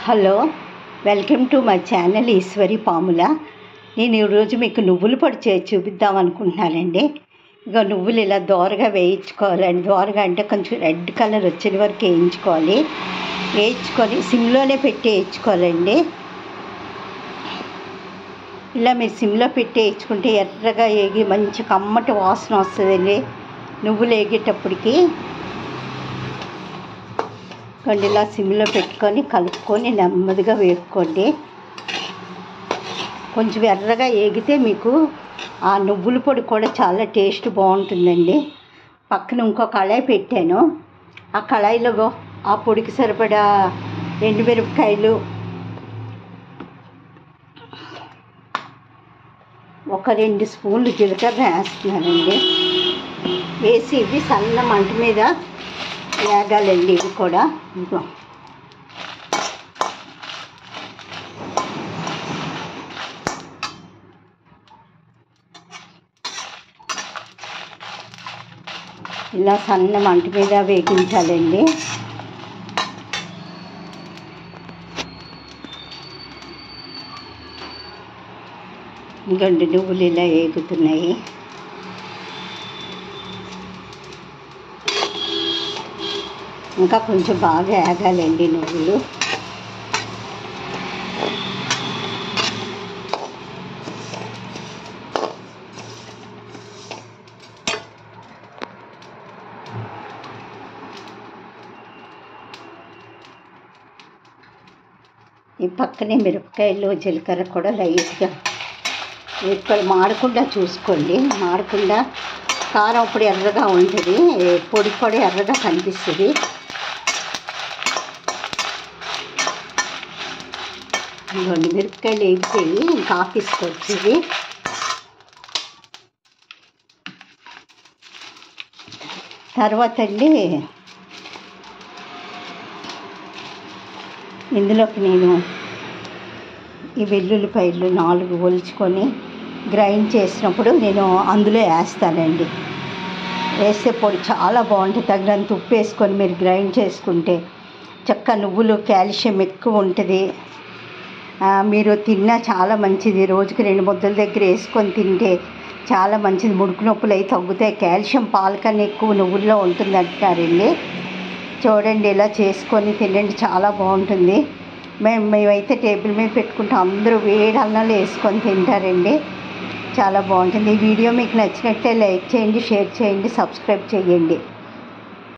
Hello, welcome to my channel Eswari Pamula. నేను ఈరోజు మీకు నువ్వుల పొడి చేసి చూపిద్దాం అనుకుంటున్నానండి. ఇక నువ్వులు ఇలా దోరగా వేయించుకోవాలండి. దోరగా అంటే కొంచెం రెడ్ కలర్ వచ్చిన వరకు వేయించుకోవాలి. వేయించుకొని సిమ్లోనే పెట్టి వేయించుకోవాలండి. ఇలా మీరు సిమ్లో పెట్టి వేయించుకుంటే ఎర్రగా వేగి మంచి కమ్మటి వాసన వస్తుందండి. నువ్వులు వేగేటప్పటికి కొంచెం ఇలా సిమ్లో పెట్టుకొని కలుపుకొని నెమ్మదిగా వేపుకోండి. కొంచెం ఎర్రగా వేగితే మీకు ఆ నువ్వుల పొడి కూడా చాలా టేస్ట్ బాగుంటుందండి. పక్కన ఇంకో కళాయి పెట్టాను. ఆ కళాయిలో ఆ పొడికి సరిపడా ఎండుమిరపకాయలు, ఒక 2 స్పూన్లు జీలకర్ర వేస్తున్నానండి. వేసి ఇవి సన్న మంట మీద వేగాలండి. ఇవి కూడా ఇలా సన్న మంట మీద వేగించాలండి. గండి నువ్వులు ఇలా వేగుతున్నాయి. ఇంకా కొంచెం బాగా వేగాలండి నువ్వులు. ఈ పక్కనే మిరపకాయలు, జీలకర్ర కూడా లైట్గా ఇక్కడ మాడకుండా చూసుకోండి. మాడకుండా కారం అప్పుడు ఎర్రగా ఉంటుంది, పొడి కూడా ఎర్రగా కనిపిస్తుంది. ఇదిగోండి మిరపకాయలు వేగిపోయి ఇంకా ఆఫీస్కి ఇవి. తర్వాత అండి ఇందులోకి నేను ఈ వెల్లుల్లిపాయలు 4 ఒలుచుకొని గ్రైండ్ చేసినప్పుడు నేను అందులో వేస్తానండి. వేస్తే పొడి చాలా బాగుంటుంది. తగినంత ఉప్పు వేసుకొని మీరు గ్రైండ్ చేసుకుంటే చక్కగా నువ్వులు కాల్షియం ఎక్కువ ఉంటుంది. మీరు తిన్నా చాలా మంచిది. రోజుకి 2 ముద్దల దగ్గర వేసుకొని తింటే చాలా మంచిది. ముడుకు నొప్పులు అవి తగ్గుతాయి. కాల్షియం పాలకన్నా ఎక్కువ నువ్వుల్లో ఉంటుంది అంటారండి. చూడండి, ఇలా చేసుకొని తినండి, చాలా బాగుంటుంది. మేమైతే టేబుల్ మీద పెట్టుకుంటే అందరూ వేడి అన్నంలో వేసుకొని తింటారండి. చాలా బాగుంటుంది. ఈ వీడియో మీకు నచ్చినట్లయితే లైక్ చేయండి, షేర్ చేయండి, సబ్స్క్రైబ్ చేయండి.